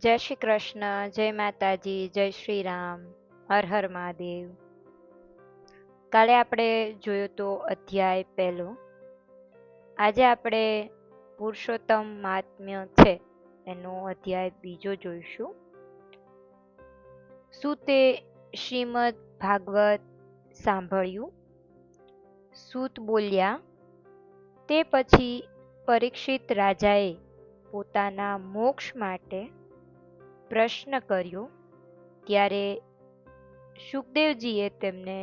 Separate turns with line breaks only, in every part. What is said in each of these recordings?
જય શ્રી કૃષ્ણ, જય માતાજી, જય શ્રી રામ, હર હર મહાદેવ. કાલે આપણે જોયો તો અધ્યાય પહેલો. આજે આપણે પુરુષોત્તમ મહાત્મ્ય છે એનો અધ્યાય બીજો જોઈશું. સૂતે શ્રીમદ ભાગવત સાંભળ્યું. સૂત બોલ્યા, તે પછી પરીક્ષિત રાજાએ પોતાના મોક્ષ માટે પ્રશ્ન કર્યો. ત્યારે શુકદેવજીએ તેમને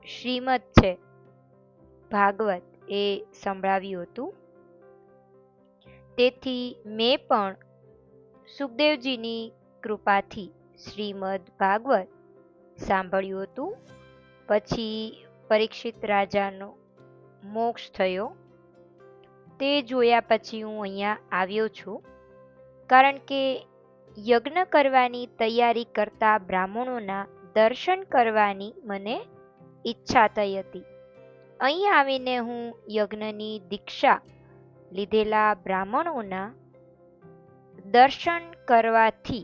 શ્રીમદ છે ભાગવત એ સંભળાવ્યું હતું. તેથી મેં પણ શુકદેવજીની કૃપાથી શ્રીમદ ભાગવત સાંભળ્યું હતું. પછી પરીક્ષિત રાજાનો મોક્ષ થયો. તે જોયા પછી હું અહીંયા આવ્યો છું, કારણ કે યજ્ઞ કરવાની તૈયારી કરતા બ્રાહ્મણોના દર્શન કરવાની મને ઈચ્છા થઈ હતી. અહીં આવીને હું યજ્ઞની દીક્ષા લીધેલા બ્રાહ્મણોના દર્શન કરવાથી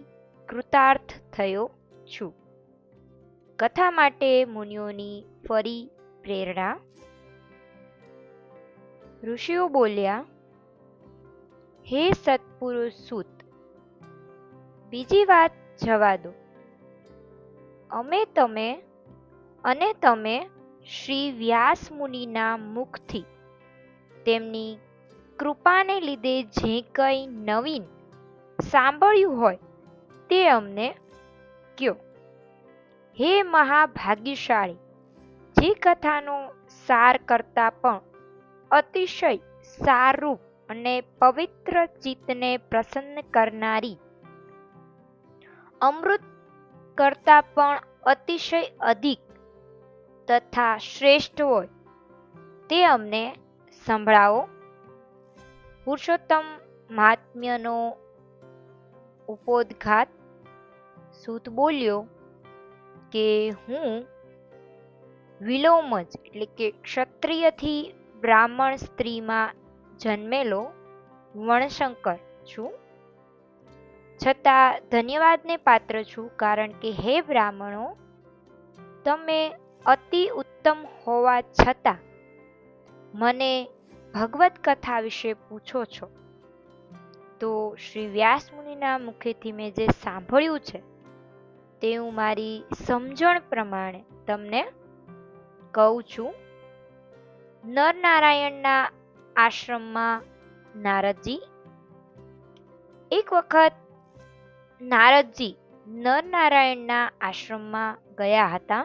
કૃતાર્થ થયો છું. કથા માટે મુનિઓની ફરી પ્રેરણા. ઋષિઓ બોલ્યા, હે સત્પુરુષ સૂત, બીજી વાત જવા દો. તમે શ્રી વ્યાસ મુનિના મુખથી તેમની કૃપાને લીધે જે કંઈ નવીન સાંભળ્યું હોય તે અમને કયો. હે મહાભાગ્યશાળી, જે કથાનો સાર કરતા પણ અતિશય સારરૂપ અને પવિત્ર ચિત્તને પ્રસન્ન કરનારી, અમૃત કરતા પણ અતિશય અધિક તથા શ્રેષ્ઠ હોય તે અમને સંભળાવો. પુરુષોત્તમ મહાત્મ્યનો ઉપોદ્ઘાત. સૂત બોલ્યો કે હું વિલોમજ એટલે કે ક્ષત્રિયથી બ્રાહ્મણ સ્ત્રીમાં જન્મેલો વણશંકર છું, છતાં ધન્યવાદને પાત્ર છું, કારણ કે હે બ્રાહ્મણો, તમે અતિ ઉત્તમ હોવા છતાં મને ભગવત કથા વિશે પૂછો છો. તો શ્રી વ્યાસ મુનિના મુખેથી મેં જે સાંભળ્યું છે તે હું મારી સમજણ પ્રમાણે તમને કહું છું. નરનારાયણના આશ્રમમાં નારદજી. એક વખત નારદજી નરનારાયણના આશ્રમમાં ગયા હતા.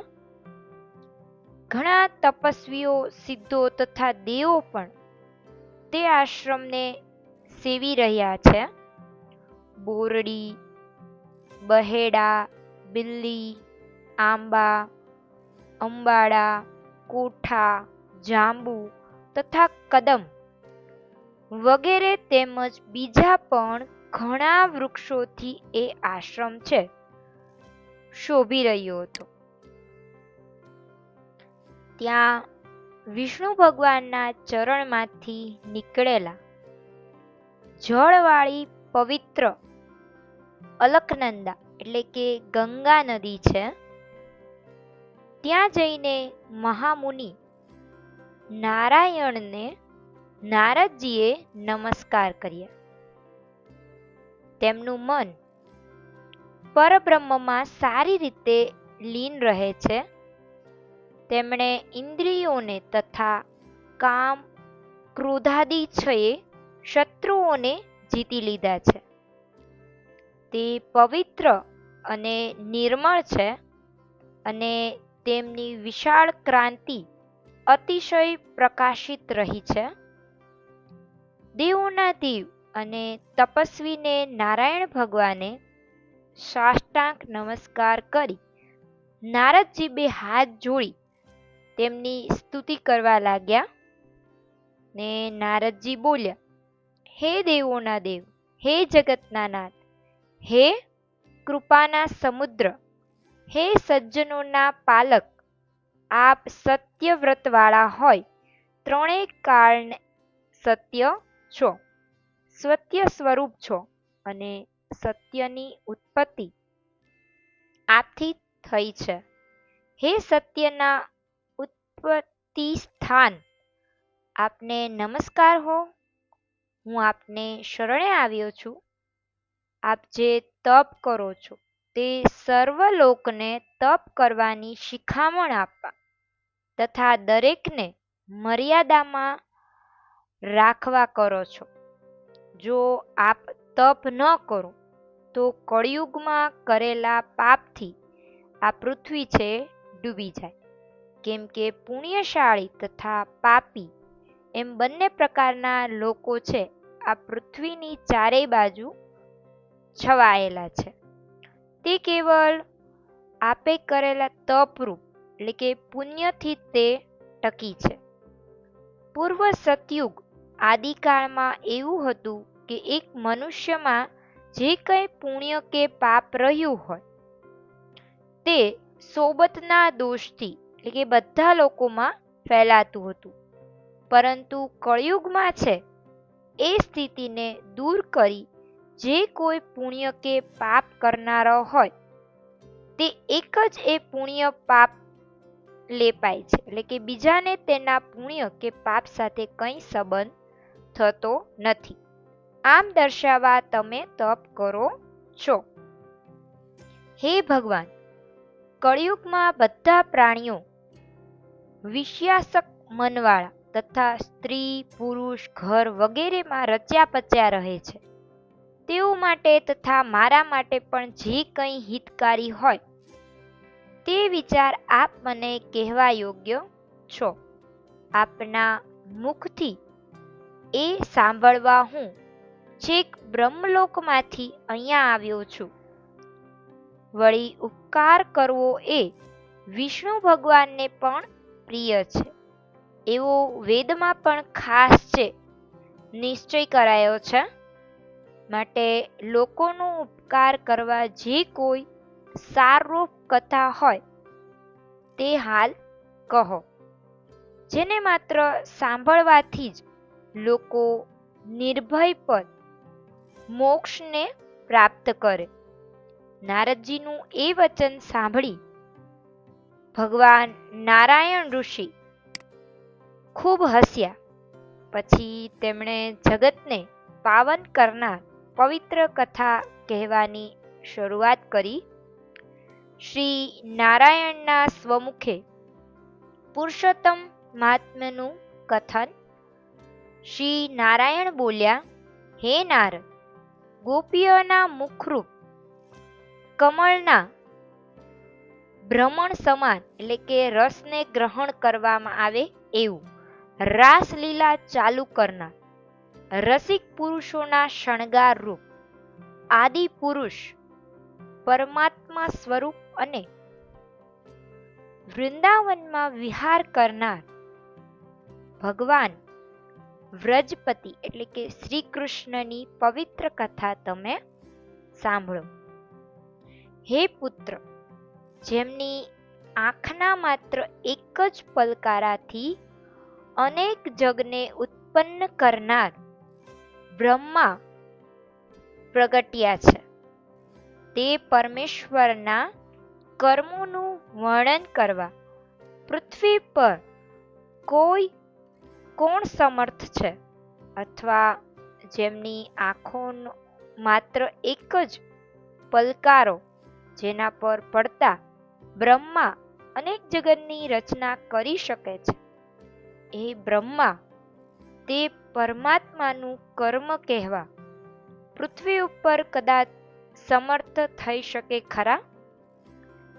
ઘણા તપસ્વીઓ, સિદ્ધો તથા દેવો પણ તે આશ્રમને સેવી રહ્યા છે. બોરડી, બહેડા, બિલ્લી, આંબા, અંબાડા, કોઠા, જાંબુ તથા કદમ વગેરે તેમજ બીજા પણ ઘણા વૃક્ષોથી એ આશ્રમ છે શોભી રહ્યો હતો. ત્યાં વિષ્ણુ ભગવાનના ચરણમાંથી નીકળેલા જળવાળી પવિત્ર અલકનંદા એટલે કે ગંગા નદી છે. ત્યાં જઈને મહામુનિ નારાયણને નારદજીએ નમસ્કાર કર્યા. તેમનું મન પરબ્રહ્મમાં સારી રીતે લીન રહે છે. તેમણે ઇન્દ્રિયોને તથા કામ, ક્રોધાદિ છયે શત્રુઓને જીતી લીધા છે. તે પવિત્ર અને નિર્મળ છે, અને તેમની વિશાળ ક્રાંતિ અતિશય પ્રકાશિત રહી છે. દેવોના દેવ અને તપસ્વીને નારાયણ ભગવાને સાષ્ટાંગ નમસ્કાર કરી નારદજી બે હાથ જોડી તેમની સ્તુતિ કરવા લાગ્યા. ને નારદજી બોલ્યા, હે દેવોના દેવ, હે જગતના નાથ, હે કૃપાના સમુદ્ર, હે સજ્જનોના પાલક, આપ સત્યવ્રતવાળા હોય ત્રણેય કાળ સત્ય છો, સત્ય સ્વરૂપ છો, અને સત્યની ઉત્પત્તિ આપથી થઈ છે. હે સત્યના ઉત્પત્તિ સ્થાન, આપને નમસ્કાર હો. હું આપને શરણે આવ્યો છું. આપ જે તપ કરો છો તે સર્વલોકને તપ કરવાની શિખામણ આપવા તથા દરેકને મર્યાદામાં રાખવા કરો છો. જો આપ તપ ન કરો તો કળિયુગમાં કરેલા પાપથી આ પૃથ્વી છે ડૂબી જાય. કેમ કે પુણ્યશાળી તથા પાપી એમ બંને પ્રકારના લોકો છે આ પૃથ્વીની ચારેય બાજુ છવાયેલા છે. તે કેવળ આપે કરેલા તપરૂપ એટલે કે પુણ્યથી તે ટકી છે. પૂર્વ સતયુગ આદિકાળમાં એવું હતું કે એક મનુષ્યમાં જે કંઈ પુણ્ય કે પાપ રહ્યું હોય તે સોબતના દોષથી એટલે કે બધા લોકોમાં ફેલાતું હતું. પરંતુ કળિયુગમાં છે એ સ્થિતિને દૂર કરી જે કોઈ પુણ્ય કે પાપ કરનારો હોય તે એક જ એ પુણ્ય પાપ લેપાય છે. એટલે કે બીજાને તેના પુણ્ય કે પાપ સાથે કંઈ સંબંધ થતો નથી. આમ દર્શાવવા તમે તપ કરો છો. હે ભગવાન, કળિયુગમાં બધા પ્રાણીઓ વિષયાસક્ત મનવાળા તથા સ્ત્રી પુરુષ ઘર વગેરેમાં રચ્યા પચ્યા રહે છે. તેઓ માટે તથા મારા માટે પણ જે કંઈ હિતકારી હોય તે વિચાર આપ મને કહેવા યોગ્ય છો. આપના મુખથી એ સાંભળવા હું છેક બ્રહ્મલોકમાંથી અહીંયા આવ્યો છું. વળી ઉપકાર કરવો એ વિષ્ણુ ભગવાનને પણ પ્રિય છે એવો વેદમાં પણ ખાસ છે નિશ્ચય કરાયો છે. માટે લોકોનો ઉપકાર કરવા જે કોઈ સારરૂપ કથા હોય તે હાલ કહો, જેને માત્ર સાંભળવાથી જ લોકો નિર્ભયપદ મોક્ષને પ્રાપ્ત કરે. નારદજીનું એ વચન સાંભળી ભગવાન નારાયણ ઋષિ ખૂબ હસ્યા. પછી તેમણે જગતને પાવન કરનાર પવિત્ર કથા કહેવાની શરૂઆત કરી. શ્રી નારાયણના સ્વમુખે પુરુષોત્તમ મહાત્મ્યનું કથન. શ્રી નારાયણ બોલ્યા, હે નારદ, ગોપીઓના મુખરૂપ કમળના ભ્રમણ સમાન એટલે કે રસને ગ્રહણ કરવામાં આવે એવું રાસલીલા ચાલુ કરનાર રસિક પુરુષોના શણગાર રૂપ આદિ પુરુષ પરમાત્મા સ્વરૂપ અને વૃંદાવનમાં વિહાર કરનાર ભગવાન વ્રજપતિ એટલે કે શ્રી કૃષ્ણની પવિત્ર કથા તમે સાંભળો. હે પુત્ર, જેમની આંખના માત્ર એક જ પલકારાથી અનેક જગને ઉત્પન્ન કરનાર બ્રહ્મા પ્રગટ્યા છે, તે પરમેશ્વરના કર્મોનું વર્ણન કરવા પૃથ્વી પર કોણ સમર્થ છે? અથવા જેમની આંખોનો માત્ર એક જ પલકારો જેના પર પડતા બ્રહ્મા અનેક જગતની રચના કરી શકે છે. એ બ્રહ્મા તે પરમાત્માનું કર્મ કહેવા પૃથ્વી ઉપર કદાચ સમર્થ થઈ શકે ખરા?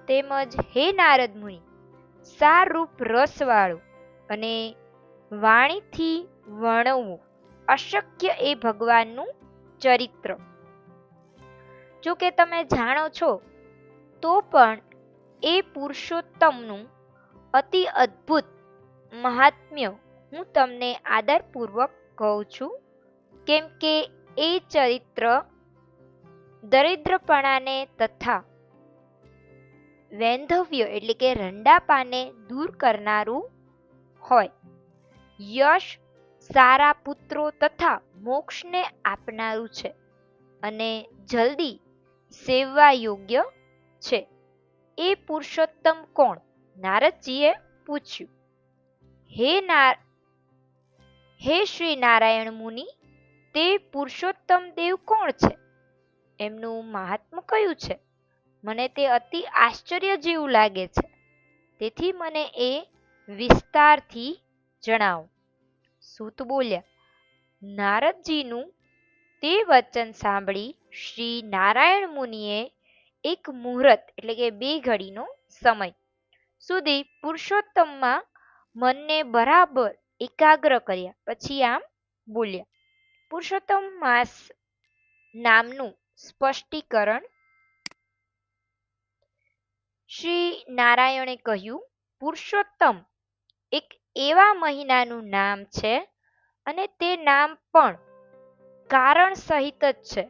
તેમજ હે નારદ મુનિ, સારરૂપ રસવાળું અને વાણીથી વર્ણવવું અશક્ય એ ભગવાનનું ચરિત્ર જો કે તમે જાણો છો તો પણ એ પુરુષોત્તમનું અતિ અદ્ભુત મહાત્મ્ય હું તમને આદરપૂર્વક કહું છું. કેમ કે એ ચરિત્ર દરિદ્રપણાને તથા વૈંધવ્ય એટલે કે રંડાપાને દૂર કરનારું હોય, યશ, સારા પુત્રો તથા મોક્ષને આપનારું છે. અને જલ્દી સેવવા યોગ્ય છે. એ પુરુષોત્તમ કોણ? નારદજીએ પૂછ્યું. હે શ્રી નારાયણ મુનિ, તે પુરુષોત્તમ દેવ કોણ છે? એમનું મહાત્મ્ય કયું છે? મને તે અતિ આશ્ચર્ય જેવું લાગે છે. તેથી મને એ વિસ્તારથી જણાવો. સૂત બોલ્યા. નારદજીનું તે વચન સાંભળી શ્રી નારાયણ મુનિએ એક મુહૂર્ત એટલે કે 2 ઘડીનો સમય સુધી પુરુષોત્તમમાં મનને બરાબર એકાગ્ર કર્યા. પછી આમ બોલ્યા. પુરુષોત્તમ માસ નામનું સ્પષ્ટીકરણ. શ્રી નારાયણે કહ્યું, પુરુષોત્તમ એક એવા મહિનાનું નામ છે અને તે નામ પણ કારણ સહિત જ છે.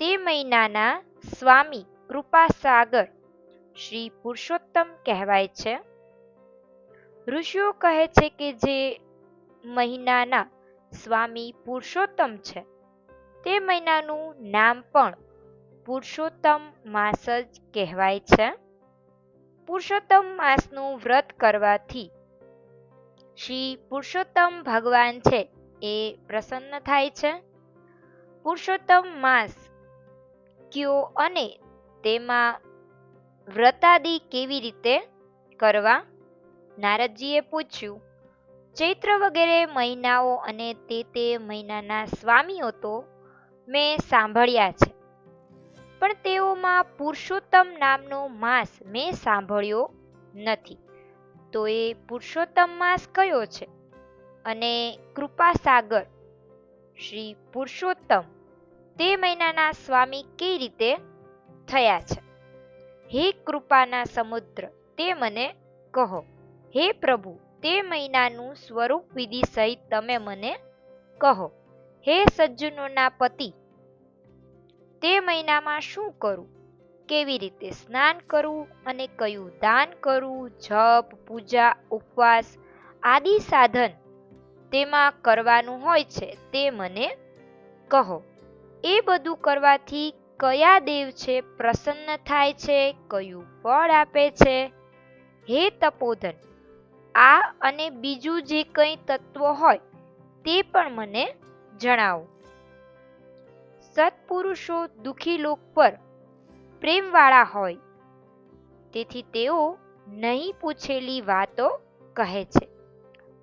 તે મહિનાના સ્વામી કૃપાસાગર શ્રી પુરુષોત્તમ કહેવાય છે. ઋષિઓ કહે છે કે જે મહિનાના સ્વામી પુરુષોત્તમ છે તે મહિનાનું નામ પણ પુરુષોત્તમ માસ જ કહેવાય છે. પુરુષોત્તમ માસનું વ્રત કરવાથી શ્રી પુરુષોત્તમ ભગવાન છે એ પ્રસન્ન થાય છે. પુરુષોત્તમ માસ કયો અને તેમાં વ્રતાદિ કેવી રીતે કરવા? નારદજીએ પૂછ્યું. ચૈત્ર વગેરે મહિનાઓ અને તે મહિનાના સ્વામીઓ તો મેં સાંભળ્યા છે, પણ તેઓમાં પુરુષોત્તમ નામનો માસ મેં સાંભળ્યો નથી. તો એ પુરુષોત્તમ માસ કયો છે? અને કૃપાસાગર શ્રી પુરુષોત્તમ તે મહિનાના સ્વામી કઈ રીતે થયા છે? હે કૃપાના સમુદ્ર, તે મને કહો. હે પ્રભુ, તે મહિનાનું સ્વરૂપ વિધિ સહિત તમે મને કહો. હે સજ્જનોના પતિ, તે મહિનામાં શું કરું? કેવી રીતે સ્નાન કરવું અને કયું દાન કરવું? જપ, પૂજા, ઉપવાસ આદિ સાધન તેમાં કરવાનું હોય છે તે મને કહો. એ બધું કરવાથી કયા દેવ છે પ્રસન્ન થાય છે? કયું ફળ આપે છે? હે તપોધન, આ અને બીજું જે કંઈ તત્વો હોય તે પણ મને જણાવો. સત્પુરુષો દુઃખી લોક પર પ્રેમવાળા હોય, તેથી તેઓ નહીં પૂછેલી વાતો કહે છે.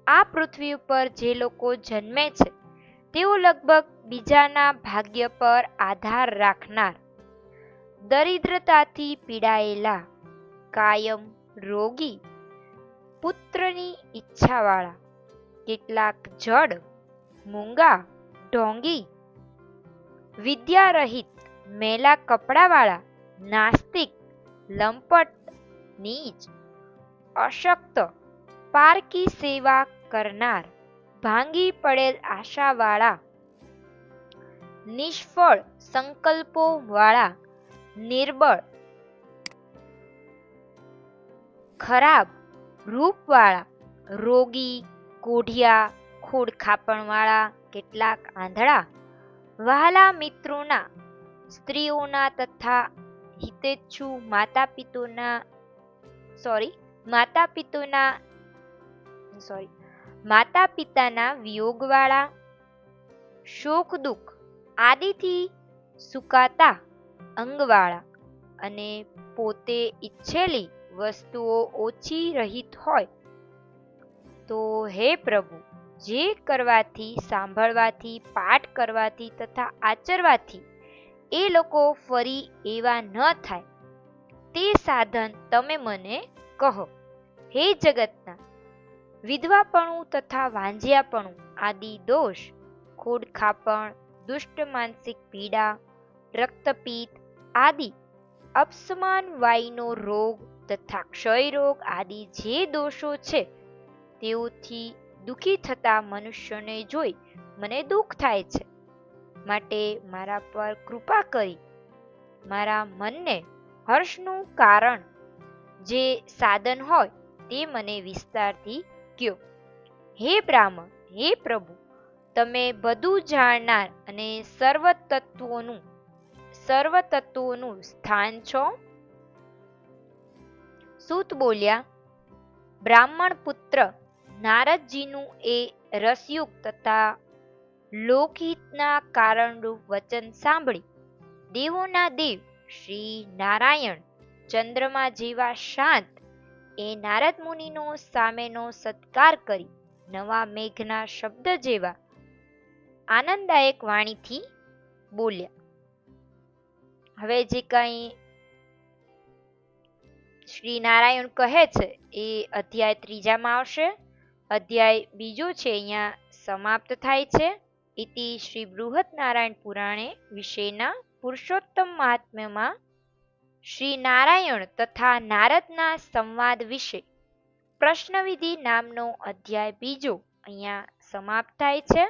આ પૃથ્વી ઉપર જે લોકો જન્મે છે તેઓ લગભગ બીજાના ભાગ્ય પર આધાર રાખનાર, દરિદ્રતાથી પીડાયેલા, કાયમ રોગી, પુત્રની ઈચ્છાવાળા, કેટલાક જડ, મૂંગા, ઢોંગી, વિદ્યારહિત, મેલા કપડાવાળા, નાસ્તિક, લંપટ, નીચ, અશક્ત, પારકી સેવા કરનાર, ભાંગી પડેલ આશાવાળા, નિષ્ફળ સંકલ્પો વાળા, નિર્બળ, ખરાબ રૂપવાળા, રોગી, કોઢિયા, ખોડખાપણવાળા, કેટલાક આંધળા, વહાલા મિત્રોના, સ્ત્રીઓના તથા હિતેચ્છુ માતા પિતાના વિયોગવાળા, શોક દુઃખ આદિથી સુકાતા અંગવાળા અને પોતે ઈચ્છેલી વસ્તુઓ ઓછી રહિત હોય. તો હે પ્રભુ, જે કરવાથી, સાંભળવાથી, પાઠ કરવાથી તથા આચરવાથી એ લોકો ફરી એવા ન થાય તે સાધન તમે મને કહો. હે જગતના, વિધવાપણું તથા વાંઝિયાપણું આદિ દોષ, ખોડખાપણ, દુષ્ટ માનસિક પીડા, રક્તપિત્ત આદિ, અપસ્માન વાયુનો રોગ તથા ક્ષયરોગ આદિ જે દોષો છે તેઓથી દુઃખી થતા મનુષ્યોને જોઈ મને દુઃખ થાય છે. માટે મારા પર કૃપા કરી મારા મનને હર્ષનું કારણ જે સાધન હોય તે મને વિસ્તારથી કયો. હે બ્રાહ્મણ, હે પ્રભુ, તમે બધું જાણનાર અને સર્વ તત્વોનું સ્થાન છો? સૂત બોલ્યા, બ્રાહ્મણ પુત્ર નારદજીનું એ રસયુક્ત તથા લોકહિતના કારણરૂપ વચન સાંભળી દેવોના દેવ શ્રી નારાયણ ચંદ્રમા જેવા શાંત એ નારદ મુનિનો સામેનો સત્કાર કરી નવા મેઘના શબ્દ જેવા આનંદદાયક વાણીથી બોલ્યા. હવે જે કઈ શ્રી નારાયણ કહે છે એ અધ્યાય 3માં આવશે. અધ્યાય 2 છે અહીંયા સમાપ્ત થાય છે. ઇતિ શ્રી બૃહદ નારાયણ પુરાણે વિશેના પુરુષોત્તમ મહાત્મ્યમાં શ્રી નારાયણ તથા નારદના સંવાદ વિશે પ્રશ્નવિધિ નામનો અધ્યાય 2 અહીંયા સમાપ્ત થાય છે.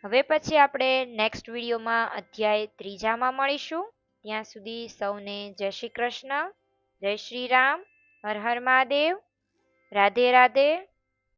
હવે પછી આપણે નેક્સ્ટ વિડીયોમાં અધ્યાય 3માં મળીશું. ત્યાં સુધી સૌને જય શ્રી કૃષ્ણ, જય શ્રી રામ, હર હર મહાદેવ, રાધે રાધે.